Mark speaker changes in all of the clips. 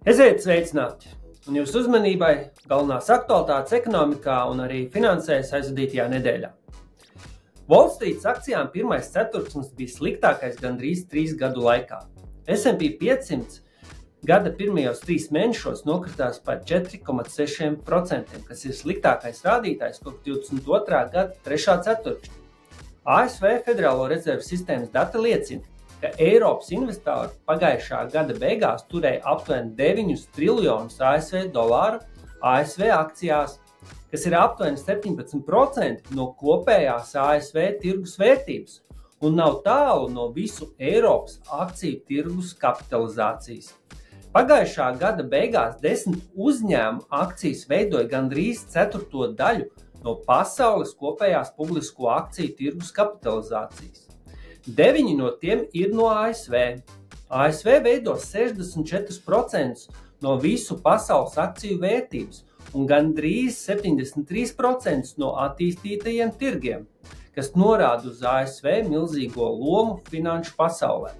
Speaker 1: Esiet sveicināti! Un jūsu uzmanībai galvenās aktualitātes ekonomikā un arī finansēs aizvadītajā nedēļā. Wall Street akcijām pirmais ceturksnis bija sliktākais gandrīz 3 gadu laikā. S&P 500 gada pirmajos 3 mēnešos nokritās par 4,6%, kas ir sliktākais rādītājs kopš 22. gada 3. ceturkšņa. ASV Federālo rezerves sistēmas dati liecina, ka Eiropas investori pagājušā gada beigās turēja aptuveni 9 triljonus ASV dolāru ASV akcijās, kas ir aptuveni 17% no kopējās ASV tirgus vērtības un nav tālu no visu Eiropas akciju tirgus kapitalizācijas. Pagājušā gada beigās 10 uzņēmumu akcijas veidoja gandrīz 1/4 daļu no pasaules kopējās publisko akciju tirgus kapitalizācijas. 9 no tiem ir no ASV. ASV veido 64% no visu pasaules akciju vērtības un gandrīz 73% no attīstītajiem tirgiem, kas norāda uz ASV milzīgo lomu finanšu pasaulē.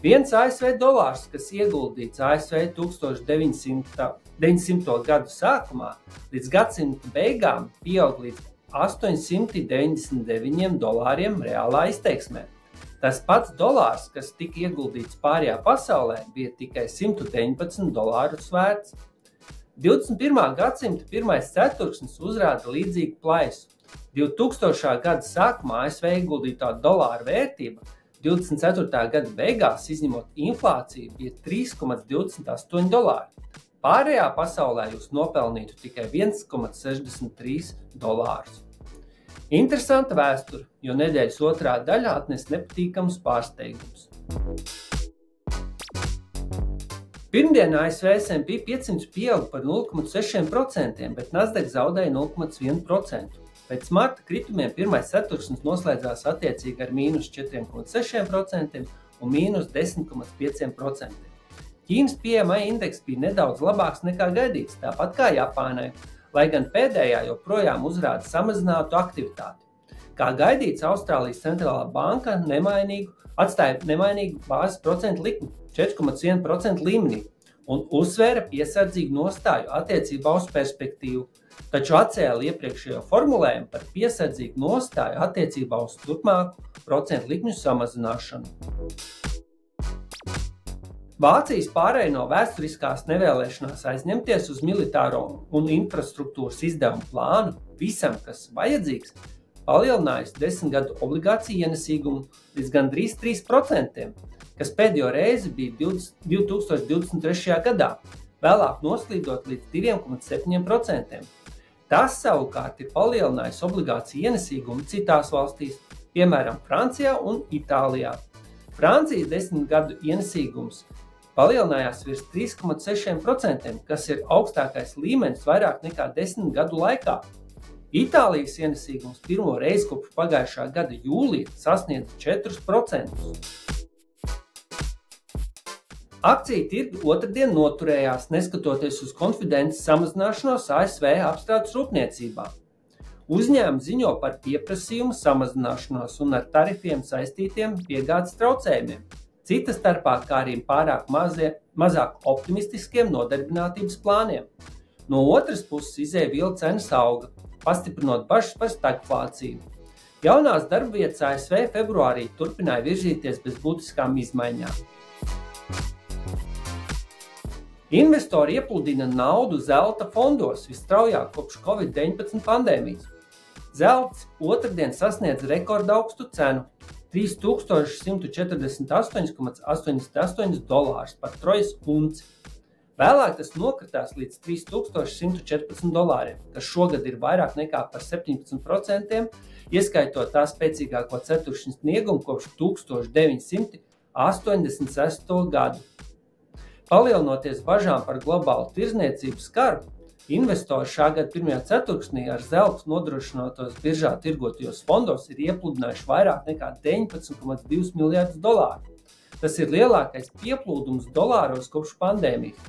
Speaker 1: Viens ASV dolārs, kas ieguldīts ASV 1900. Gadu sākumā, līdz gadsimta beigām pieaug līdz $899 reālā izteiksmē. Tas pats dolārs, kas tika ieguldīts pārējā pasaulē, bija tikai $119 vērts. 21. gadsimta pirmais ceturksnis uzrāda līdzīgu plaisu. 2000. gada sākumā ASV ieguldītā dolāra vērtība 24. gada beigās, izņemot inflāciju, bija $3,28. Pārējā pasaulē jūs nopelnītu tikai $1,63. Interesanta vēsture, jo nedēļas otrā daļa atnes nepatīkamus pārsteigumus. Pirmdien ASV S&P 500 pieauga par 0,6%, bet Nasdaq zaudēja 0,1%. Pēc marta kritumiem pirmais ceturksnis noslēdzās attiecīgi ar -4,6% un -10,5%. Ķīnas PMI indeks bija nedaudz labāks nekā gaidīts, tāpat kā Japānai, lai gan pēdējā joprojām uzrāda samazinātu aktivitāti. Kā gaidīts, Austrālijas centrālā banka atstāja nemainīgu bāzes procentu likmi 4,1% līmenī un uzsvēra piesardzīgu nostāju attiecībā uz perspektīvu, taču atcēla iepriekšējo formulējumu par piesardzīgu nostāju attiecībā uz turpmāku procentu likmju samazināšanu. Vācijas pārēja no vēsturiskās nevēlēšanās aizņemties uz militāro un infrastruktūras izdevumu plānu visam, kas vajadzīgs, palielinājis 10 gadu obligāciju ienesīgumu līdz gandrīz 3%, kas pēdējo reizi bija 2023. gadā, vēlāk noslīdot līdz 2,7%. Tas savukārt ir palielinājis obligāciju ienesīgumu citās valstīs, piemēram, Francijā un Itālijā. Francijas 10 gadu ienesīgums palielinājās virs 3,6%, kas ir augstākais līmenis vairāk nekā 10 gadu laikā. Itālijas ienesīgums pirmo reizi kopš pagājušā gada jūlija sasniedza 4%. Akciju tirgi otrdien noturējās, neskatoties uz konfidences samazināšanos ASV apstrādes rūpniecībā. Uzņēmumi ziņo par pieprasījumu samazināšanos un ar tarifiem saistītiem piegādes traucējumiem, cita starpā kā arī pārāk mazāk optimistiskiem nodarbinātības plāniem. No otras puses izēvielu cenas auga, pastiprinot bažas par stagflāciju. Jaunās darbvietas ASV februārī turpināja virzīties bez būtiskām izmaiņām. Investori iepludina naudu zelta fondos visstraujāk kopš Covid-19 pandēmijas. Zelts otrdien sasniedz rekordaugstu cenu – $3148,88 par trojas unci. Vēlāk tas nokritās līdz $3114, kas šogad ir vairāk nekā par 17%, ieskaitot tā spēcīgāko ceturkšņa sniegumu kopš 1986. gadu. Palielinoties bažām par globālu tirdzniecības karu, investori šā gada pirmajā ceturksnī ar zeltu nodrošinātos biržā tirgotajos fondos ir iepludinājuši vairāk nekā $19,2 miljardus. Tas ir lielākais pieplūdums dolāros kopš pandēmijas.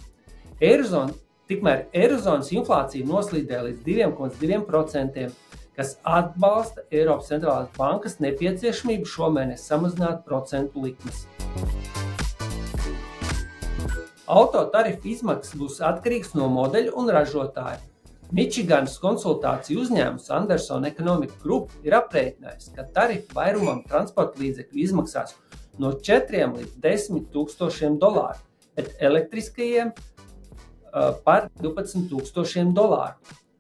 Speaker 1: Tikmēr Eirozonas inflācija noslīdēja līdz 2,2%, kas atbalsta Eiropas centrālās bankas nepieciešamību šomēnes samazināt procentu likmes. Auto tarifu izmaksas būs atkarīgs no modeļu un ražotāja. Mičiganas konsultāciju uzņēmums Anderson Economic Group ir aprēķinājis, ka tarifu vairumam transporta līdzekļu izmaksās no 4 līdz 10 tūkstošiem dolāru, bet elektriskajiem par 12 tūkstošiem dolāru.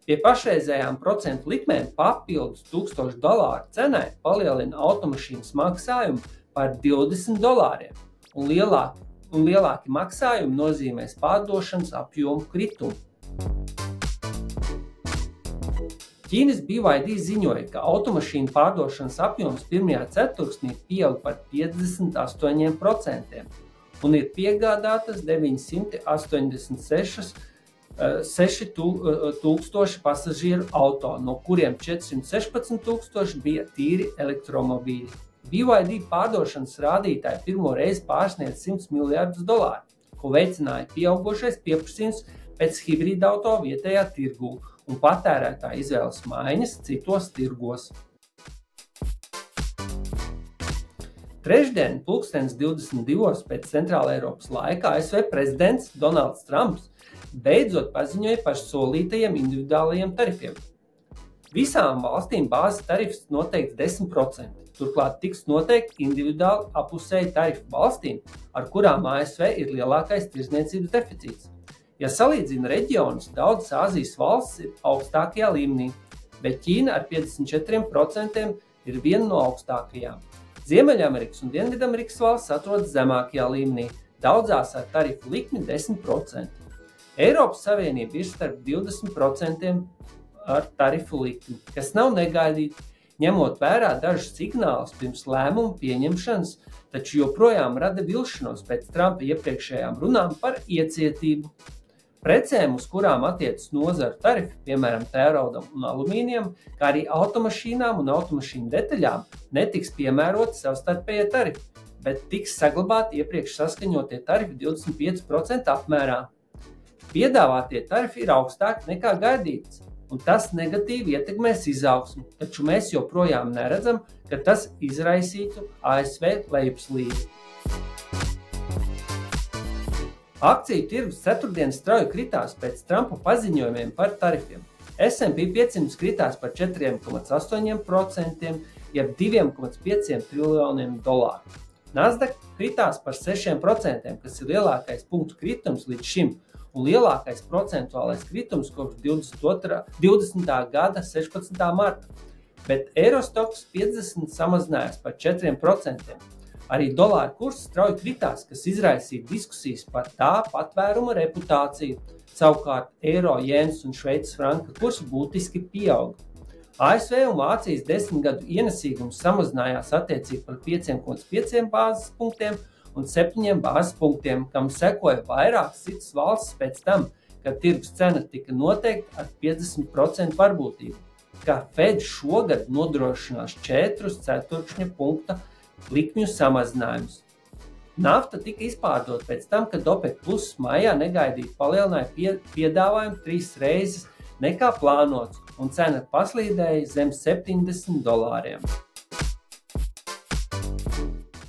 Speaker 1: Pie pašreizējām procentu likmēm papildus $1000 cenai palielina automašīnas maksājumu par $20 un lielāki maksājumi nozīmēs pārdošanas apjomu kritumu. Ķīnas BYD ziņoja, ka automašīnu pārdošanas apjoms pirmajā ceturksnī pieaug par 58% un ir piegādātas 986 tūkstoši pasažieru auto, no kuriem 416 tūkstoši bija tīri elektromobīļi. BYD pārdošanas rādītāji pirmo reizi pārsniedz $100 miljardus, ko veicināja pieaugošais pieprasījums pēc hibrīda auto vietējā tirgū un patērētāja izvēles maiņas citos tirgos. Trešdien, 22:00 pēc Centrāla Eiropas laika, ASV prezidents Donalds Trumps beidzot paziņoja par solītajiem individuālajiem tarifiem. Visām valstīm bāzes tarifs noteikts 10%. Turklāt tiks noteikti individuāli apusēji tarifi valstīm, ar kurām ASV ir lielākais tirdzniecības deficīts. Ja salīdzina reģionus, daudzas Āzijas valstis ir augstākajā līmenī, bet Ķīna ar 54% ir viena no augstākajām. Ziemeļamerikas un Dienvidamerikas valstis atrodas zemākajā līmenī, daudzās ar tarifu likmi 10%. Eiropas Savienība ir starp 20% ar tarifu likmi, kas nav negaidīti, ņemot vērā dažus signālus pirms lēmumu pieņemšanas, taču joprojām rada vilšanos pēc Trumpa iepriekšējām runām par iecietību. Precēm, uz kurām attiecas nozaru tarifi, piemēram, tēraudam un alumīnijam, kā arī automašīnām un automašīnu detaļām, netiks piemēroti savstarpējie tarifi, bet tiks saglabāti iepriekš saskaņotie tarifi 25% apmērā. Piedāvātie tarifi ir augstāki nekā gaidīts, un tas negatīvi ietekmēs izaugsmi, taču mēs joprojām neredzam, ka tas izraisītu ASV lejupslīdi. Akciju tirgus ceturtdien strauji kritās pēc Trumpa paziņojumiem par tarifiem. S&P 500 kritās par 4,8%, jeb $2,5 triljoniem. Nasdaq kritās par 6%, kas ir lielākais punktu kritums līdz šim un lielākais procentuālais kritums kopš 20. gada 16. marta, bet Eurostoxx 50 samazinājās par 4%. Arī dolāra kurs strauji kritās, kas izraisīja diskusijas par tā patvēruma reputāciju. Savukārt eiro, jēnas un šveices franka kursi būtiski pieauga. ASV un Vācijas 10 gadu ienesīgums samazinājās attiecīgi par 5,5 bāzes punktiem un 7 bāzes punktiem, kam sekoja vairākas citas valstis pēc tam, kad tirgus cena tika noteikta ar 50% varbūtību, ka Fed šogad nodrošinās 4 ceturkšņa punkta likmju samazinājums. Nafta tika izpārdota pēc tam, kad OPEC Plus maijā negaidīti palielināja piedāvājumu 3 reizes nekā plānots un cena paslīdēja zem $70.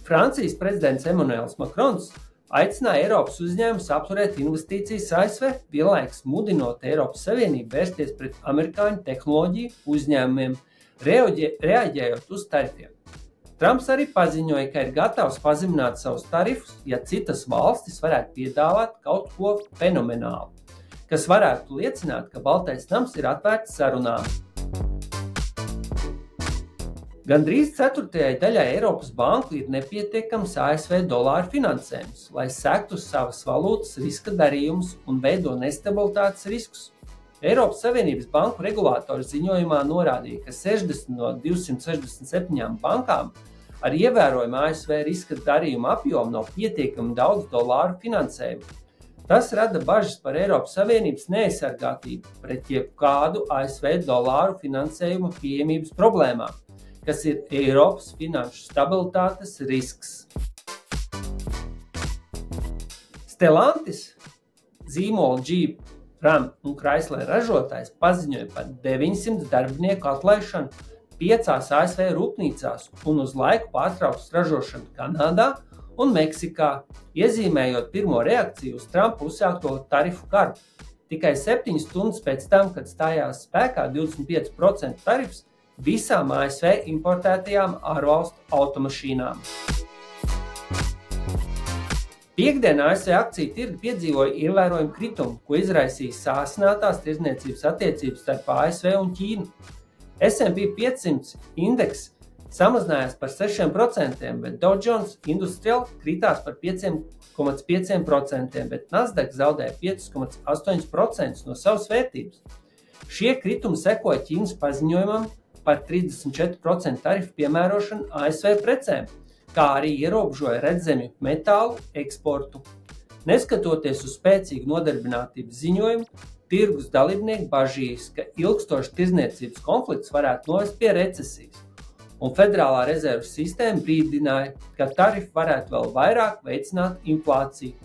Speaker 1: Francijas prezidents Emmanuels Macrons aicināja Eiropas uzņēmumus apturēt investīcijas ASV, vienlaikus mudinot Eiropas Savienību vērsties pret amerikāņu tehnoloģiju uzņēmumiem, reaģējot uz tarifiem. Trumps arī paziņoja, ka ir gatavs pazemināt savus tarifus, ja citas valstis varētu piedāvāt kaut ko fenomenālu, kas varētu liecināt, ka Baltais nams ir atvērts sarunām. Gandrīz ceturtajai daļai Eiropas banku ir nepietiekams ASV dolāru finansējums, lai sektu savas valūtas riska darījumus un veido nestabilitātes riskus. Eiropas Savienības banku regulātori ziņojumā norādīja, ka 60 no 267 bankām ar ievērojumu ASV riska darījumu apjomu nav pietiekami daudz dolāru finansējumu. Tas rada bažas par Eiropas Savienības neaizsargātību pret jebkādu ASV dolāru finansējuma pieejamības problēmām, kas ir Eiropas finanšu stabilitātes risks. Stellantis zīmola Jeep Ram un Chrysler ražotājs paziņoja par 900 darbinieku atlaišanu 5 ASV rūpnīcās un uz laiku pārtrauks ražošanu Kanādā un Meksikā, iezīmējot pirmo reakciju uz Trumpa uzsākto tarifu karu. Tikai 7 stundas pēc tam, kad stājās spēkā 25% tarifs visām ASV importētajām ārvalstu automašīnām. Piektdien ASV akciju tirgi piedzīvoja ievērojumu kritumu, ko izraisīja sāsinātās tirdzniecības attiecības starp ASV un Ķīnu. S&P 500 indeks samazinājās par 6%, bet Dow Jones Industrial kritās par 5,5%, bet Nasdaq zaudēja 5,8% no savas vērtības. Šie kritumi sekoja Ķīnas paziņojumam par 34% tarifu piemērošanu ASV precēm, kā arī ierobežoja redzemju metālu eksportu. Neskatoties uz spēcīgu nodarbinātības ziņojumu, tirgus dalībnieki bažījās, ka ilgstošs tirdzniecības konflikts varētu novest pie recesijas, un Federālā rezerves sistēma brīdināja, ka tarifi varētu vēl vairāk veicināt inflāciju.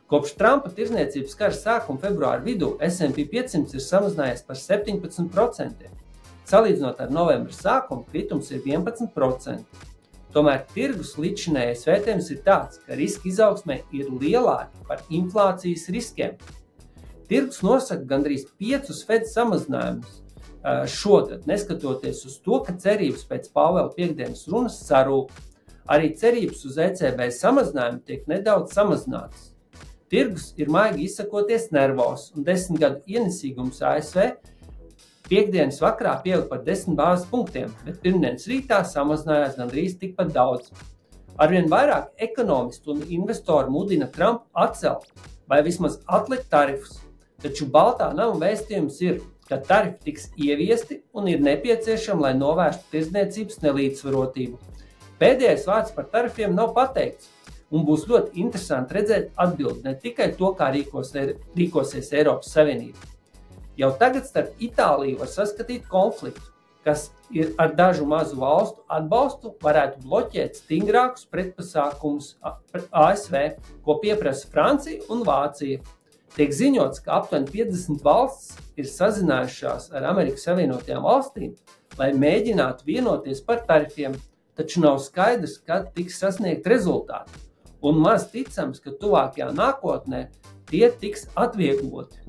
Speaker 1: Kopš Trumpa tirdzniecības kara sākuma februāra vidū S&P 500 ir samazinājies par 17%. Salīdzinot ar novembra sākumu, kritums ir 11%. Tomēr tirgus līdzšinējais vērtējums ir tāds, ka riski izaugsmē ir lielāki par inflācijas riskiem. Tirgus nosaka gandrīz 5 Fed samazinājumus šogad, neskatoties uz to, ka cerības pēc Pāvela piektdienas runas sarūk. Arī cerības uz ECB samazinājumu tiek nedaudz samazinātas. Tirgus ir maigi izsakoties nervos, un 10 gadu ienesīgums ASV piektdienas vakarā pieauga par 10 bāzes punktiem, bet pirmdienas rītā samazinājās gandrīz tikpat daudz. Arvien vairāk ekonomistu un investoru mudina Trumpu atcelt vai vismaz atlikt tarifus, taču Baltā nama vēstījums ir, ka tarifi tiks ieviesti un ir nepieciešami, lai novērstu tirdzniecības nelīdzsvarotību. Pēdējais vārds par tarifiem nav pateikts, un būs ļoti interesanti redzēt atbildi ne tikai to, kā rīkosies Eiropas Savienība. Jau tagad starp Itāliju var saskatīt konfliktu, kas ir ar dažu mazu valstu atbalstu varētu bloķēt stingrākus pretpasākumus ASV, ko pieprasa Francija un Vācija. Tiek ziņots, ka aptuveni 50 valstis ir sazinājušās ar Amerikas Savienotajām valstīm, lai mēģinātu vienoties par tarifiem, taču nav skaidrs, kad tiks sasniegt rezultāti, un maz ticams, ka tuvākajā nākotnē tie tiks atviegloti.